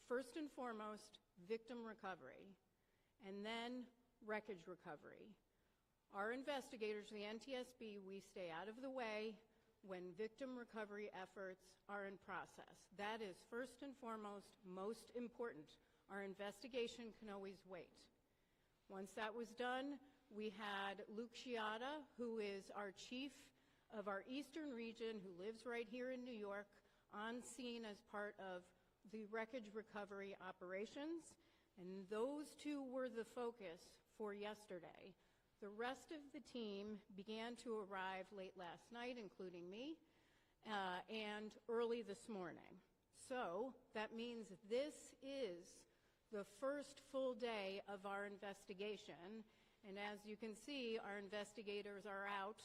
first and foremost, victim recovery, and then wreckage recovery. Our investigators, the NTSB, we stay out of the way when victim recovery efforts are in process. That is first and foremost, most important. Our investigation can always wait. Once that was done, we had Luke Sciatta, who is our chief of our eastern region, who lives right here in New York, on scene as part of the wreckage recovery operations. And those two were the focus for yesterday. The rest of the team began to arrive late last night, including me, and early this morning. So that means this is the first full day of our investigation. And as you can see, our investigators are out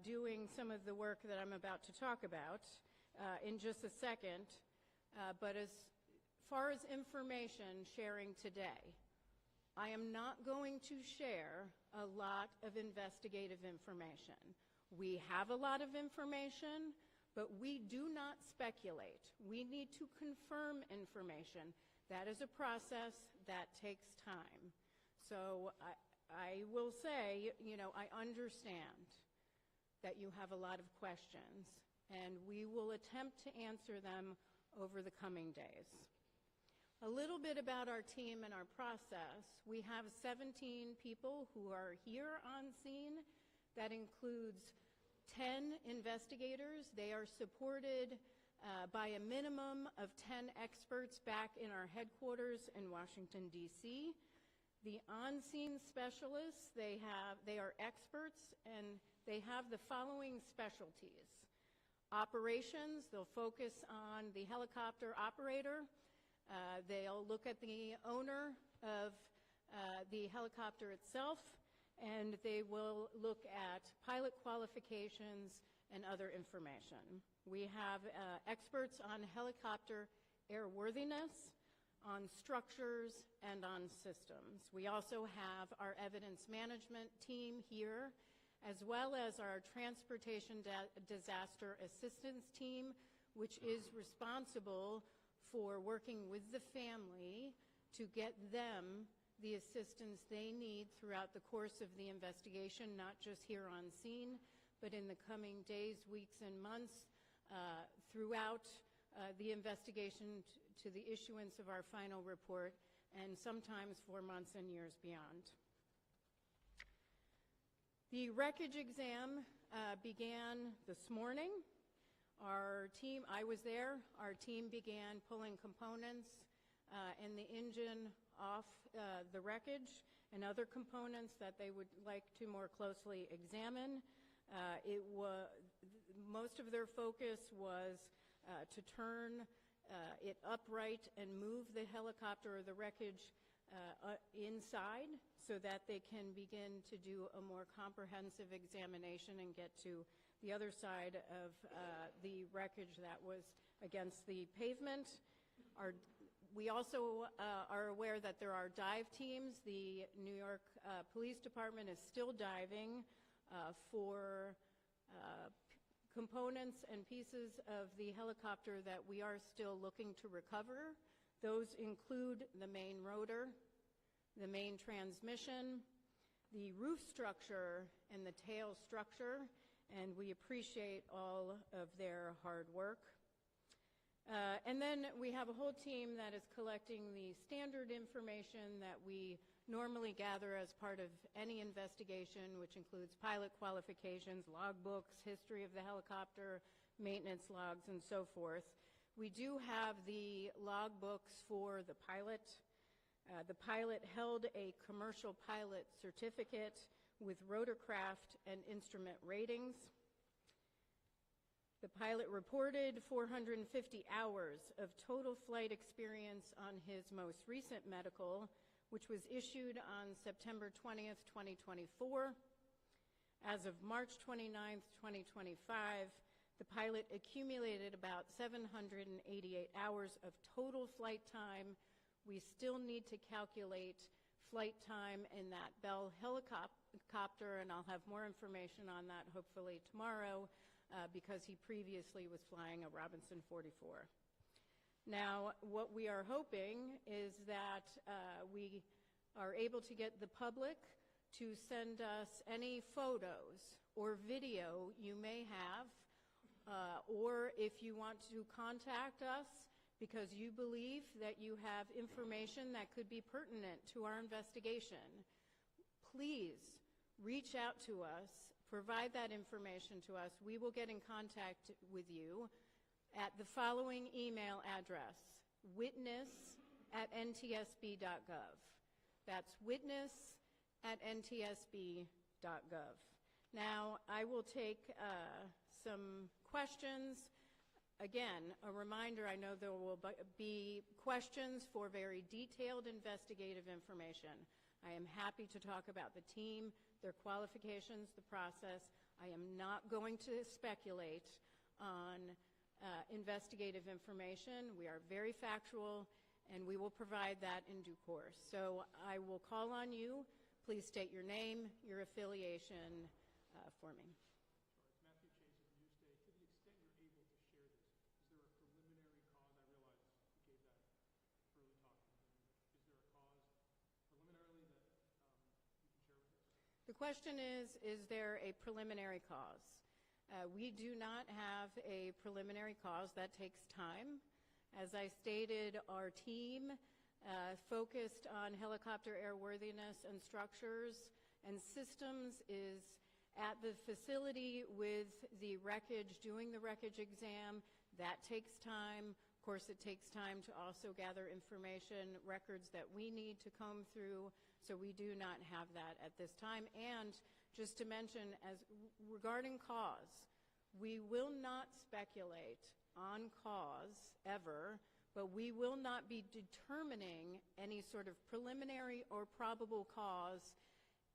doing some of the work that I'm about to talk about in just a second. But as far as information sharing today, I am not going to share a lot of investigative information. We have a lot of information, but we do not speculate. We need to confirm information. That is a process that takes time. So I will say, I understand that you have a lot of questions, and we will attempt to answer them over the coming days. A little bit about our team and our process. We have 17 people who are here on scene. That includes 10 investigators. They are supported by a minimum of 10 experts back in our headquarters in Washington, D.C. The on-scene specialists, they are experts, and they have the following specialties. Operations, they'll focus on the helicopter operator. They'll look at the owner of the helicopter itself, and they will look at pilot qualifications and other information. We have experts on helicopter airworthiness, on structures, and on systems. We also have our evidence management team here, as well as our transportation disaster assistance team, which is responsible for working with the family to get them the assistance they need throughout the course of the investigation, not just here on scene, but in the coming days, weeks, and months throughout the investigation to the issuance of our final report, and sometimes for months and years beyond. The wreckage exam began this morning. Our team, I was there, our team began pulling components and the engine off the wreckage and other components that they would like to more closely examine. Most of their focus was to turn it upright and move the helicopter or the wreckage inside so that they can begin to do a more comprehensive examination and get to the other side of the wreckage that was against the pavement. We also are aware that there are dive teams. The New York Police Department is still diving for components and pieces of the helicopter that we are still looking to recover. Those include the main rotor, the main transmission, the roof structure, and the tail structure, and we appreciate all of their hard work. And then we have a whole team that is collecting the standard information that we normally gather as part of any investigation, which includes pilot qualifications, logbooks, history of the helicopter, maintenance logs, and so forth. We do have the logbooks for the pilot. The pilot held a commercial pilot certificate with rotorcraft and instrument ratings. The pilot reported 450 hours of total flight experience on his most recent medical, which was issued on September 20th, 2024. As of March 29th, 2025, the pilot accumulated about 788 hours of total flight time. We still need to calculate flight time in that Bell helicopter, and I'll have more information on that hopefully tomorrow, because he previously was flying a Robinson 44. Now, what we are hoping is that we are able to get the public to send us any photos or video you may have, or if you want to contact us because you believe that you have information that could be pertinent to our investigation, please reach out to us, provide that information to us. We will get in contact with you at the following email address, witness@ntsb.gov. That's witness@ntsb.gov. Now, I will take some questions. Again, a reminder, I know there will be questions for very detailed investigative information. I am happy to talk about the team, their qualifications, the process. I am not going to speculate on investigative information. We are very factual, and we will provide that in due course. So I will call on you. Please state your name, your affiliation for me. The question is there a preliminary cause? We do not have a preliminary cause. That takes time. As I stated, our team focused on helicopter airworthiness and structures and systems is at the facility with the wreckage, doing the wreckage exam. That takes time. Of course, it takes time to also gather information, records that we need to comb through. So we do not have that at this time. And just to mention, as regarding cause, we will not speculate on cause ever, but we will not be determining any sort of preliminary or probable cause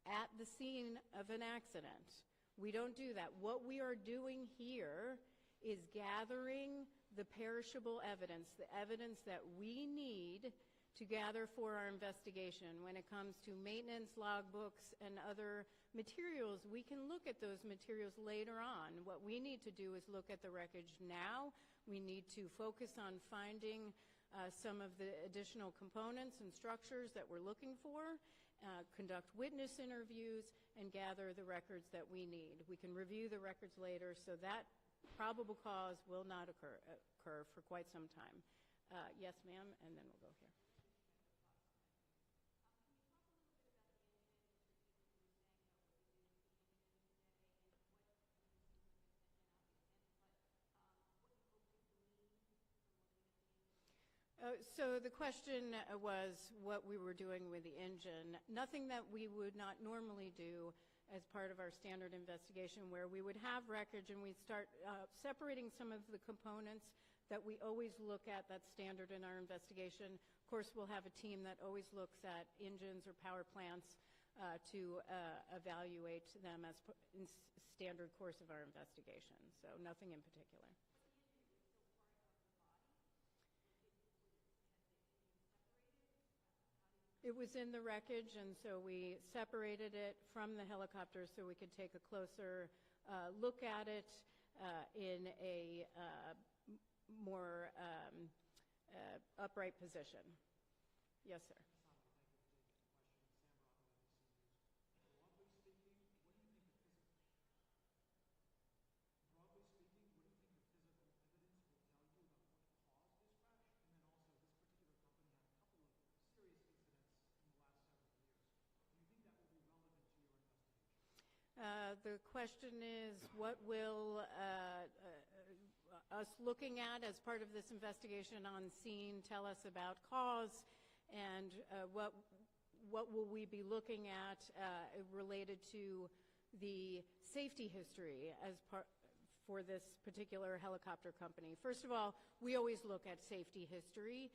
at the scene of an accident. We don't do that. What we are doing here is gathering the perishable evidence, the evidence that we need to gather for our investigation. When it comes to maintenance logbooks and other materials, we can look at those materials later on. What we need to do is look at the wreckage now. We need to focus on finding some of the additional components and structures that we're looking for, conduct witness interviews, and gather the records that we need. We can review the records later, so that probable cause will not occur for quite some time. Yes, ma'am, and then we'll go here. So the question was what we were doing with the engine. Nothing that we would not normally do as part of our standard investigation, where we would have wreckage and we'd start separating some of the components that we always look at. That's standard in our investigation. Of course, we'll have a team that always looks at engines or power plants to evaluate them as in standard course of our investigation. So nothing in particular. It was in the wreckage, and so we separated it from the helicopter so we could take a closer look at it in a more upright position. Yes, sir. The question is, what will us looking at as part of this investigation on scene tell us about cause, and what will we be looking at related to the safety history as part for this particular helicopter company? First of all, we always look at safety history.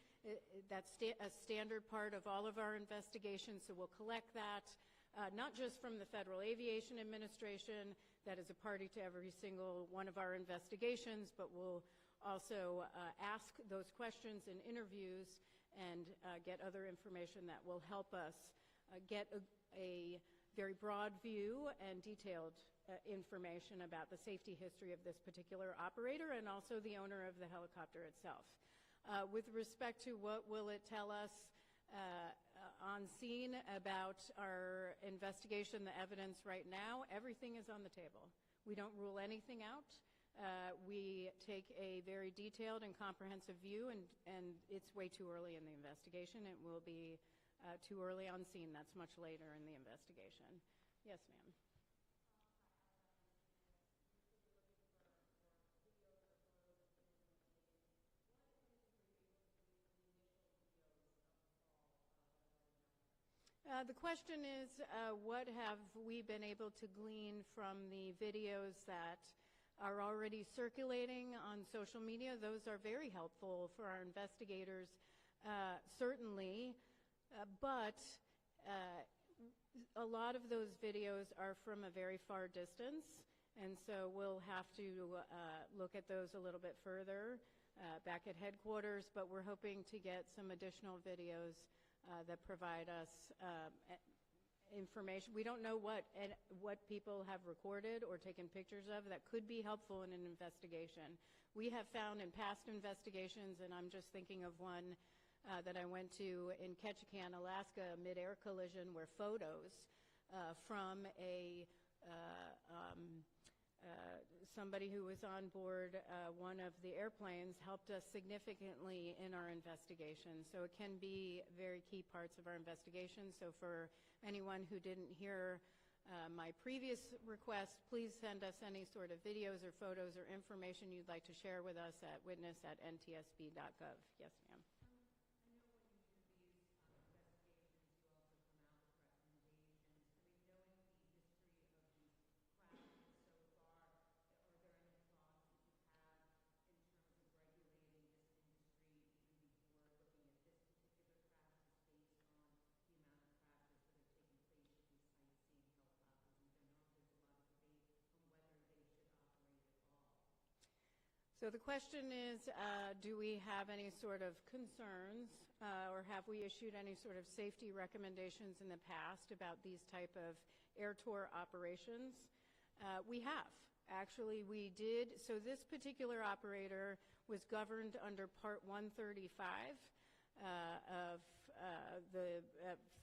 That's a standard part of all of our investigations, so we'll collect that. Not just from the Federal Aviation Administration, that is a party to every single one of our investigations, but we'll also ask those questions in interviews and get other information that will help us get a very broad view and detailed information about the safety history of this particular operator and also the owner of the helicopter itself. With respect to what will it tell us on scene about our investigation, the evidence right now, everything is on the table. We don't rule anything out. We take a very detailed and comprehensive view, and it's way too early in the investigation. It will be too early on scene. That's much later in the investigation. Yes, ma'am. The question is, what have we been able to glean from the videos that are already circulating on social media? Those are very helpful for our investigators, certainly, but a lot of those videos are from a very far distance, and so we'll have to look at those a little bit further back at headquarters, but we're hoping to get some additional videos that provide us information. We don't know what people have recorded or taken pictures of that could be helpful in an investigation. We have found in past investigations, and I'm just thinking of one that I went to in Ketchikan, Alaska, a mid-air collision where photos from somebody who was on board one of the airplanes helped us significantly in our investigation. So it can be very key parts of our investigation. So for anyone who didn't hear my previous request, please send us any sort of videos or photos or information you'd like to share with us at witness@ntsb.gov. Yes, ma'am. So the question is, do we have any sort of concerns or have we issued any sort of safety recommendations in the past about these type of air tour operations? We have. Actually, we did. So this particular operator was governed under Part 135 of the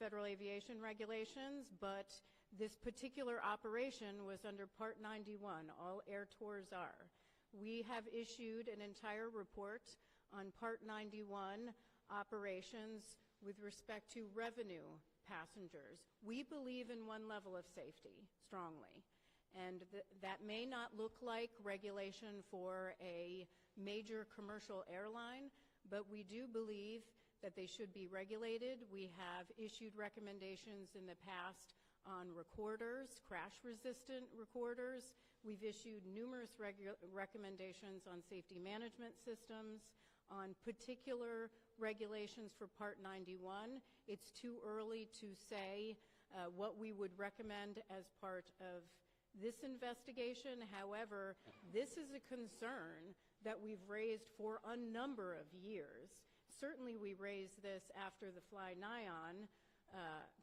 Federal Aviation Regulations, but this particular operation was under Part 91. All air tours are. We have issued an entire report on Part 91 operations with respect to revenue passengers. We believe in one level of safety strongly, and that may not look like regulation for a major commercial airline, but we do believe that they should be regulated. We have issued recommendations in the past on recorders, crash-resistant recorders. We've issued numerous recommendations on safety management systems, on particular regulations for Part 91. It's too early to say what we would recommend as part of this investigation. However, this is a concern that we've raised for a number of years. Certainly we raised this after the Fly Nyan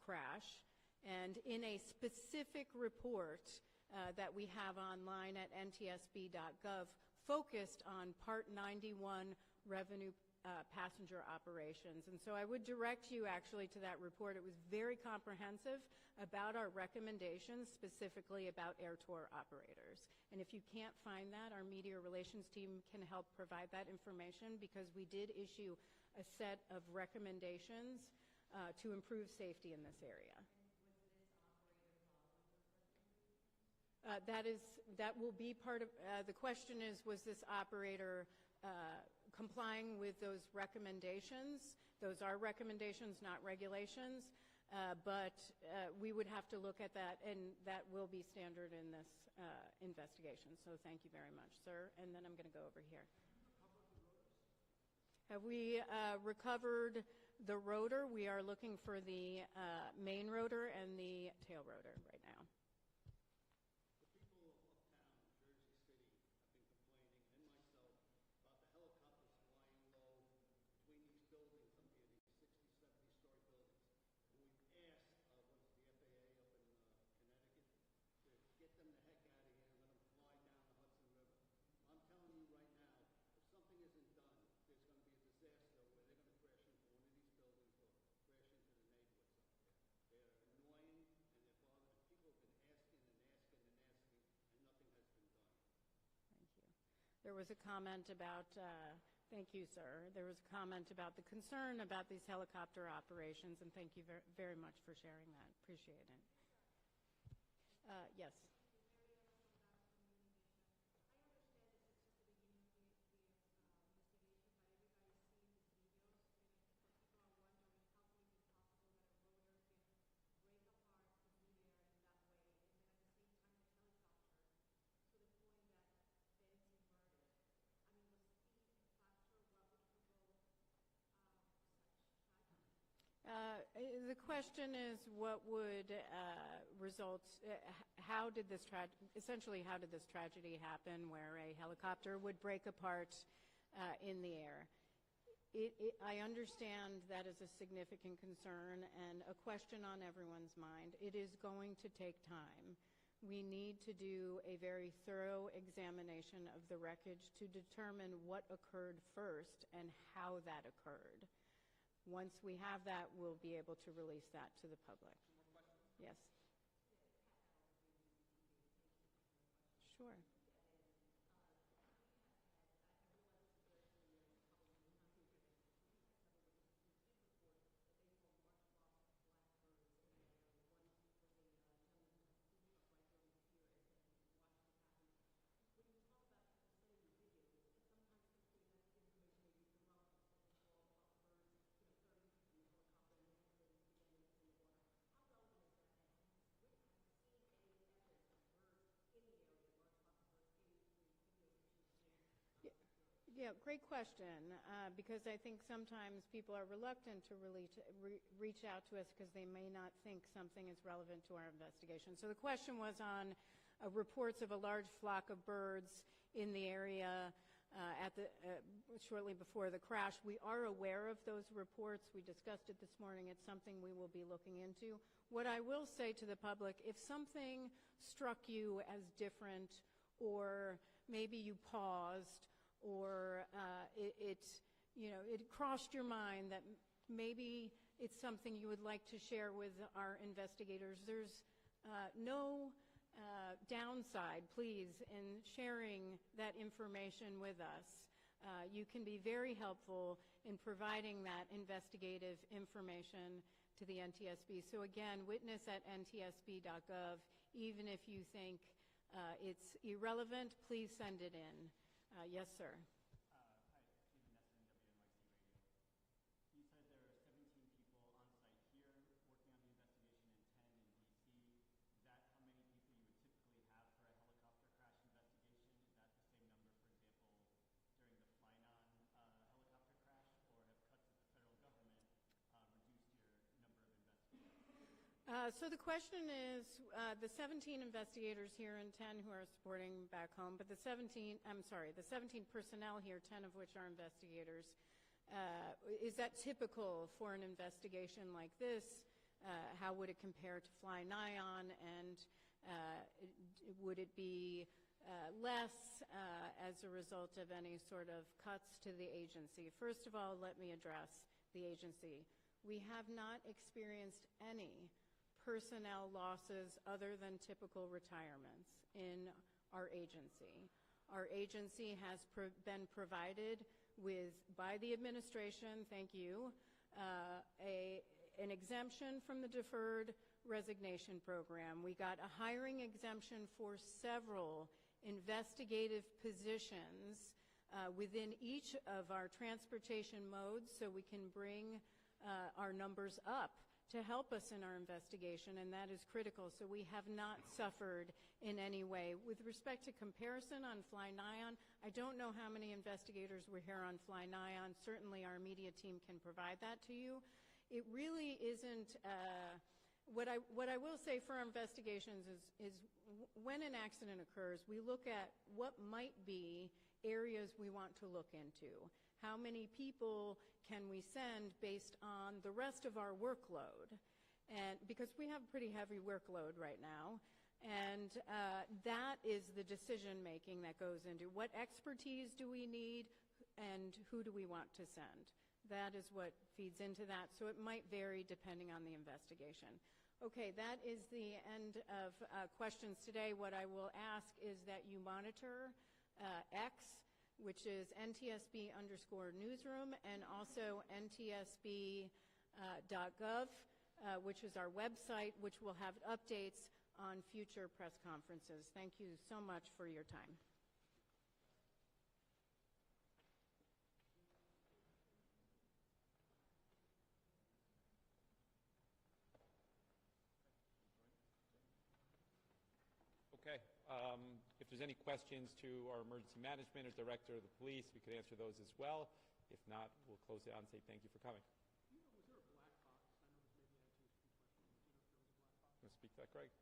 crash, and in a specific report that we have online at ntsb.gov focused on Part 91 revenue passenger operations. And so I would direct you actually to that report. It was very comprehensive about our recommendations, specifically about air tour operators. And if you can't find that, our media relations team can help provide that information, because we did issue a set of recommendations to improve safety in this area. That will be part of the question is, was this operator complying with those recommendations? Those are recommendations, not regulations, but we would have to look at that, and that will be standard in this investigation. So thank you very much, sir. And then I'm going to go over here. Have we recovered the rotor? We are looking for the main rotor and the tail rotor right now. Get them the heck out of here and let them fly down the Hudson River. I'm telling you right now, if something isn't done, there's going to be a disaster There was a comment about, thank you, sir. There was a comment about the concern about these helicopter operations, and thank you very much for sharing that. Appreciate it. Yes. The question is, what would result? How did this essentially how did this tragedy happen, where a helicopter would break apart in the air? I understand that is a significant concern and a question on everyone's mind. It is going to take time. We need to do a very thorough examination of the wreckage to determine what occurred first and how that occurred. Once we have that, we'll be able to release that to the public. Yes. Sure. Yeah, great question, because I think sometimes people are reluctant to reach out to us because they may not think something is relevant to our investigation. So the question was on reports of a large flock of birds in the area shortly before the crash. We are aware of those reports. We discussed it this morning. It's something we will be looking into. What I will say to the public, if something struck you as different, or maybe you paused, or it crossed your mind that maybe it's something you would like to share with our investigators, there's no downside, please, in sharing that information with us. You can be very helpful in providing that investigative information to the NTSB. So again, witness@ntsb.gov. Even if you think it's irrelevant, please send it in. Yes, sir. Hi, Stephen Nesson, WNYC Radio. You said there are 17 people on site here working on the investigation and 10 in D.C. Is that how many people you would typically have for a helicopter crash investigation? Is that the same number, for example, during the Flynon helicopter crash, or have cuts at the federal government reduced your number of investigators? So the question is, the 17 investigators here and 10 who are supporting back home, but the 17 personnel here, 10 of which are investigators, is that typical for an investigation like this? How would it compare to Fly-Nyon, and would it be less as a result of any sort of cuts to the agency? First of all, let me address the agency. We have not experienced any personnel losses other than typical retirements in our agency. Our agency has been provided with, by the administration, thank you, an exemption from the deferred resignation program. We got a hiring exemption for several investigative positions within each of our transportation modes, so we can bring our numbers up to help us in our investigation, and that is critical. So we have not suffered in any way. With respect to comparison on Fly-Nyon, I don't know how many investigators were here on Fly-Nyon. Certainly our media team can provide that to you. It really isn't, what I will say for our investigations is when an accident occurs, we look at what might be areas we want to look into. How many people can we send based on the rest of our workload? And because we have a pretty heavy workload right now, and that is the decision making that goes into what expertise do we need and who do we want to send. That is what feeds into that, so it might vary depending on the investigation. Okay, that is the end of questions today. What I will ask is that you monitor X which is NTSB_newsroom, and also NTSB.gov, which is our website, which will have updates on future press conferences. Thank you so much for your time. Okay. If there's any questions to our emergency management or director of the police, we could answer those as well. If not, we'll close it out and say thank you for coming. Was there a black box? I know this may be NTSB question. Do you know if there was a black box? Want to speak to that, Greg?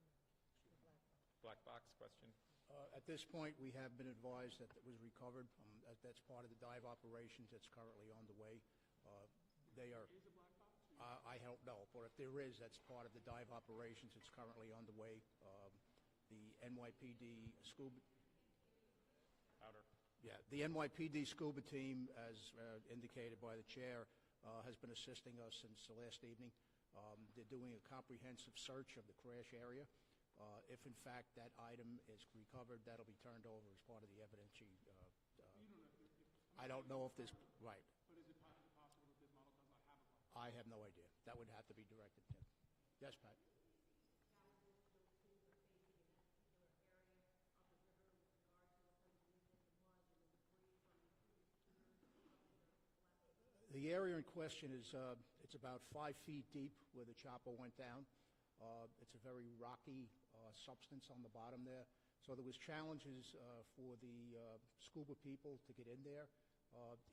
Black box question. At this point, we have been advised that it was recovered. That's part of the dive operations that's currently on the way. They are. Is a black box? I don't know, but if there is, that's part of the dive operations that's currently on the way. The NYPD scuba. Louder. Yeah, the NYPD scuba team, as indicated by the chair, has been assisting us since the last evening. They're doing a comprehensive search of the crash area. If, in fact, that item is recovered, that'll be turned over as part of the evidence. I don't know if this, right. But is it possible that this model does not have a black box? I have no idea. That would have to be directed to him. Yes, Pat? The area in question is it's about 5 feet deep where the chopper went down. It's a very rocky substance on the bottom there. So there was challenges for the scuba people to get in there.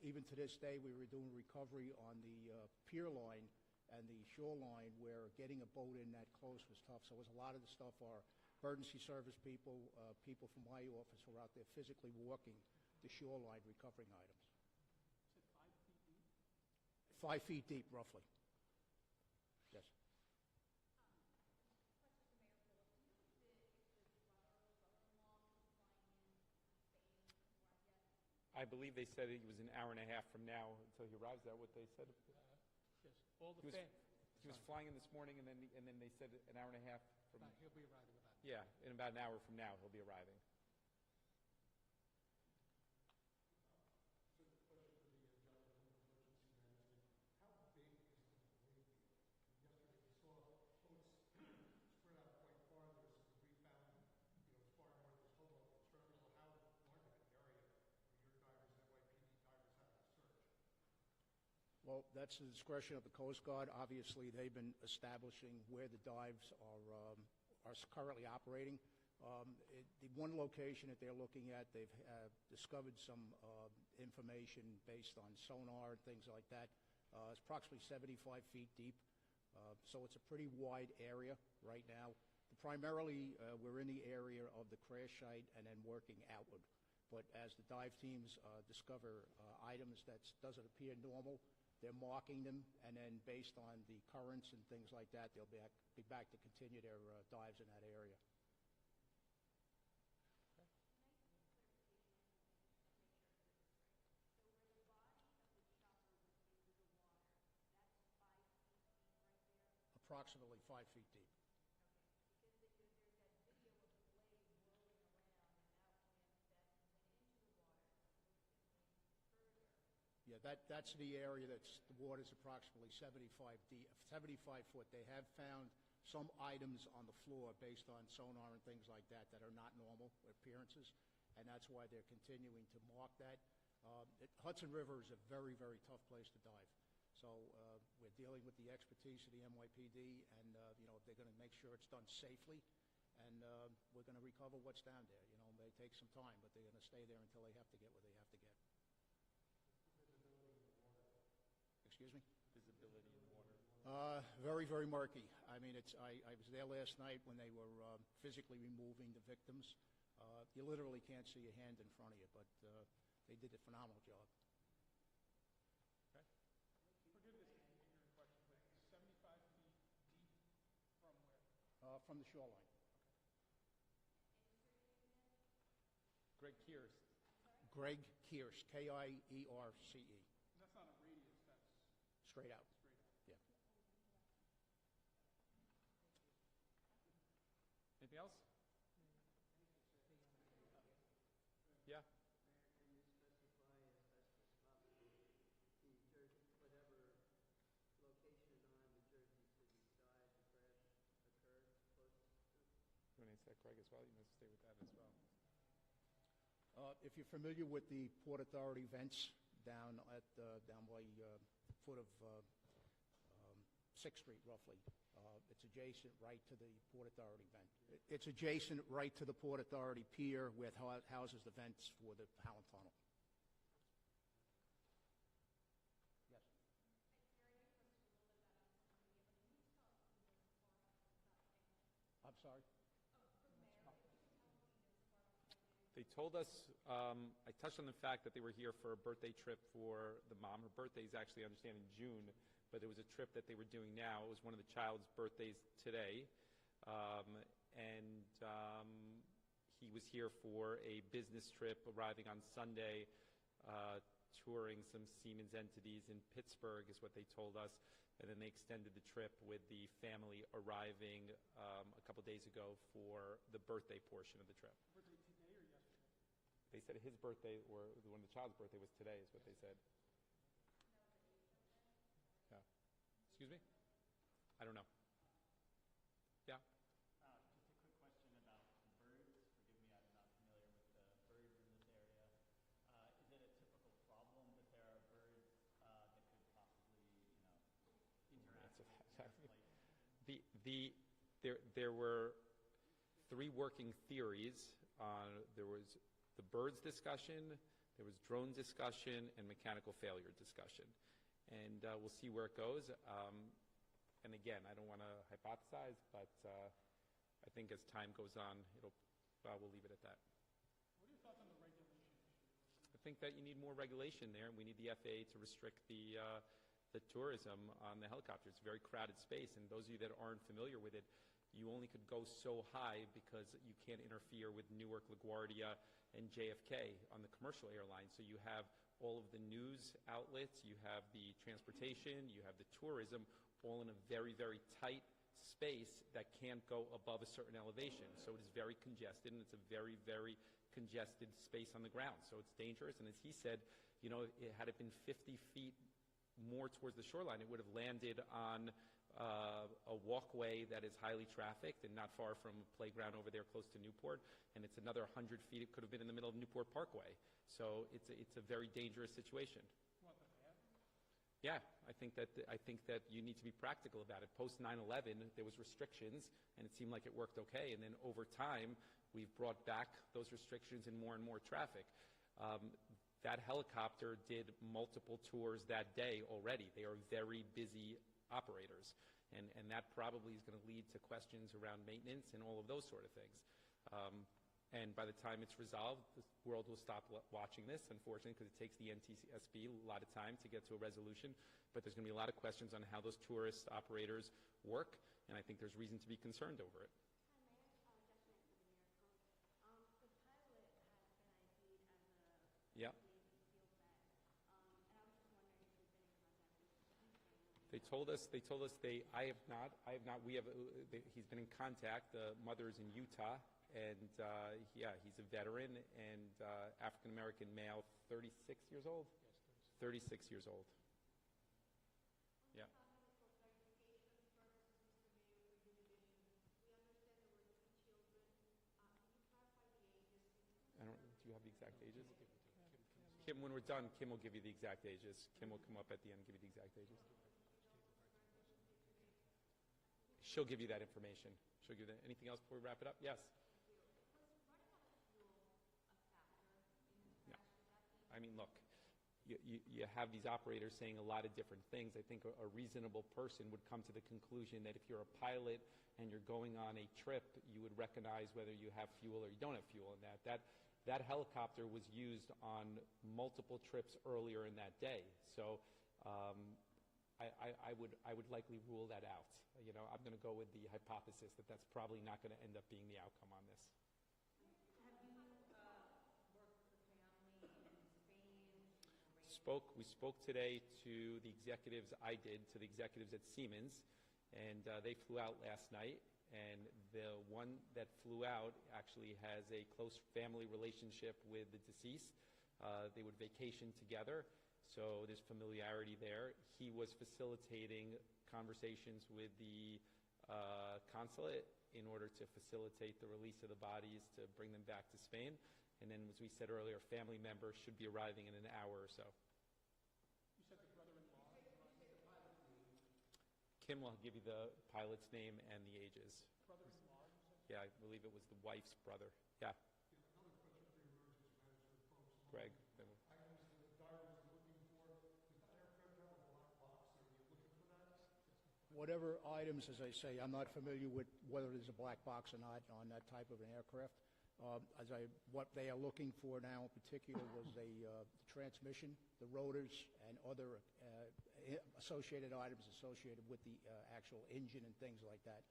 Even to this day, we were doing recovery on the pier line and the shoreline where getting a boat in that close was tough. So it was a lot of the stuff our emergency service people, people from my office were out there physically walking the shoreline recovering items. 5 feet deep, roughly. Yes. I believe they said he was an hour and a half from now until he arrives. Is that what they said? Yes. All the He was flying in this morning, and then they said an hour and a half from. He'll be arriving about. Yeah, in about an hour from now, he'll be arriving. Well, that's the discretion of the Coast Guard. Obviously, they've been establishing where the dives are currently operating. The one location that they're looking at, they've discovered some information based on sonar and things like that. It's approximately 75 feet deep, so it's a pretty wide area right now. Primarily, we're in the area of the crash site and then working outward. But as the dive teams discover items that doesn't appear normal, they're marking them, and then based on the currents and things like that, they'll be back to continue their dives in that area. Approximately 5 feet deep. Yeah, that's the area the water's approximately 75 deep, 75 foot. They have found some items on the floor based on sonar and things like that that are not normal appearances, and that's why they're continuing to mark that. Hudson River is a very, very tough place to dive. So we're dealing with the expertise of the NYPD, and they're going to make sure it's done safely, and we're going to recover what's down there. It may take some time, but they're going to stay there until they have to get what they have to get. Excuse me? Visibility in the water. Very, very murky. I mean, I was there last night when they were physically removing the victims. You literally can't see your hand in front of you, but they did a phenomenal job. Okay. Forgive this ignorant question, but 75 feet deep from where? From the shoreline. Greg Kears. Greg Kears, K-I-E-R-C-E. That's not a radius, that's Straight out. straight out. Yeah. Anything else? Yeah. Can you specify that, Craig, as well? You must stay with that as well. If you're familiar with the Port Authority vents down by foot of 6th Street, roughly, it's adjacent right to the Port Authority vent. It's adjacent right to the Port Authority pier where it houses the vents for the Howland Tunnel. Yes. I'm sorry? They told us, I touched on the fact that they were here for a birthday trip for the mom. Her birthday is actually, I understand, in June, but it was a trip that they were doing now. It was one of the child's birthdays today. He was here for a business trip, arriving on Sunday, touring some Siemens entities in Pittsburgh, is what they told us. And then they extended the trip with the family arriving a couple days ago for the birthday portion of the trip. Birthday today or yesterday? They said his birthday, or one of the child's birthday, was today, is what they said. Yeah. Excuse me? I don't know. Yeah? Just a quick question about the birds. Forgive me, I'm not familiar with the birds in this area. Is it a typical problem that there are birds that could possibly, interact with flight? There were 3 working theories. There was the birds discussion, there was drone discussion, and mechanical failure discussion. And we'll see where it goes. And again, I don't want to hypothesize, but I think as time goes on, we'll leave it at that. What are your thoughts on the regulation issue? I think that you need more regulation there, and we need the FAA to restrict the tourism on the helicopter. It's a very crowded space, and those of you that aren't familiar with it, you only could go so high because you can't interfere with Newark, LaGuardia, and JFK on the commercial airlines. So you have all of the news outlets, you have the transportation, you have the tourism, all in a very, very tight space that can't go above a certain elevation. So it is very congested, and it's a very, very congested space on the ground. So it's dangerous, and as he said, had it been 50 feet more towards the shoreline, it would have landed on a walkway that is highly trafficked and not far from a playground over there close to Newport, and it's another 100 feet. It could have been in the middle of Newport Parkway. So it's a very dangerous situation. Want the ban? Yeah, I think that you need to be practical about it. Post 9/11, there was restrictions, and it seemed like it worked okay. And then over time, we've brought back those restrictions and more traffic. That helicopter did multiple tours that day already. They are very busy operators, and that probably is going to lead to questions around maintenance and all of those sort of things. And by the time it's resolved, the world will stop watching this, unfortunately, because it takes the NTSB a lot of time to get to a resolution. But there's going to be a lot of questions on how those tourist operators work, and I think there's reason to be concerned over it. Yeah. They told us I have not. He's been in contact. The mother's in Utah, and he's a veteran and African-American male, 36 years old? Yes, 36 years old. Yeah. Do you have the exact ages? Kim, when we're done, Kim will give you the exact ages. Kim will come up at the end and give you the exact ages. She'll give you that information. She'll give you that. Anything else before we wrap it up? Yes. Yeah. I mean, look, you have these operators saying a lot of different things. I think a reasonable person would come to the conclusion that if you're a pilot and you're going on a trip, you would recognize whether you have fuel or you don't have fuel in that. That helicopter was used on multiple trips earlier in that day. So I would likely rule that out. I'm going to go with the hypothesis that that's probably not going to end up being the outcome on this. Have you worked with the family in Spain? We spoke today to the executives. I did to the executives at Siemens, and they flew out last night. And the one that flew out actually has a close family relationship with the deceased. They would vacation together, so there's familiarity there. He was facilitating conversations with the consulate in order to facilitate the release of the bodies to bring them back to Spain. And then, as we said earlier, family members should be arriving in an hour or so. You said the brother-in-law. Kim will give you the pilot's name and the ages. Brother-in-law, you said? Yeah, I believe it was the wife's brother. Yeah. Greg. Whatever items, as I say, I'm not familiar with whether there's a black box or not on that type of an aircraft. What they are looking for now in particular was the transmission, the rotors, and other associated items associated with the actual engine and things like that.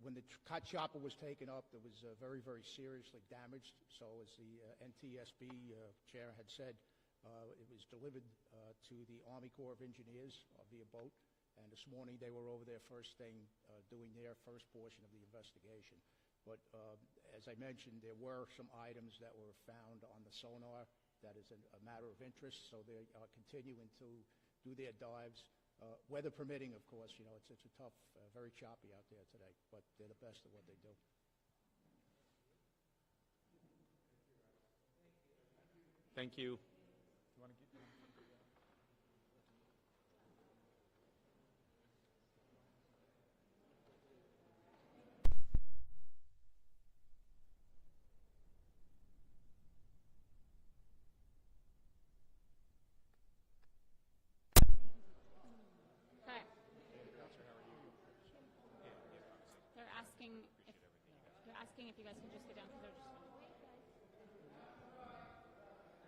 When the chopper was taken up, it was very, very seriously damaged. So as the NTSB chair had said, it was delivered to the Army Corps of Engineers via boat. And this morning they were over there first thing doing their first portion of the investigation. But as I mentioned, there were some items that were found on the sonar that is a matter of interest. So they are continuing to do their dives. Weather permitting, of course, it's a tough, very choppy out there today, but they're the best at what they do. Thank you. You want to get... Okay. They're asking if you guys can just get down because they're just.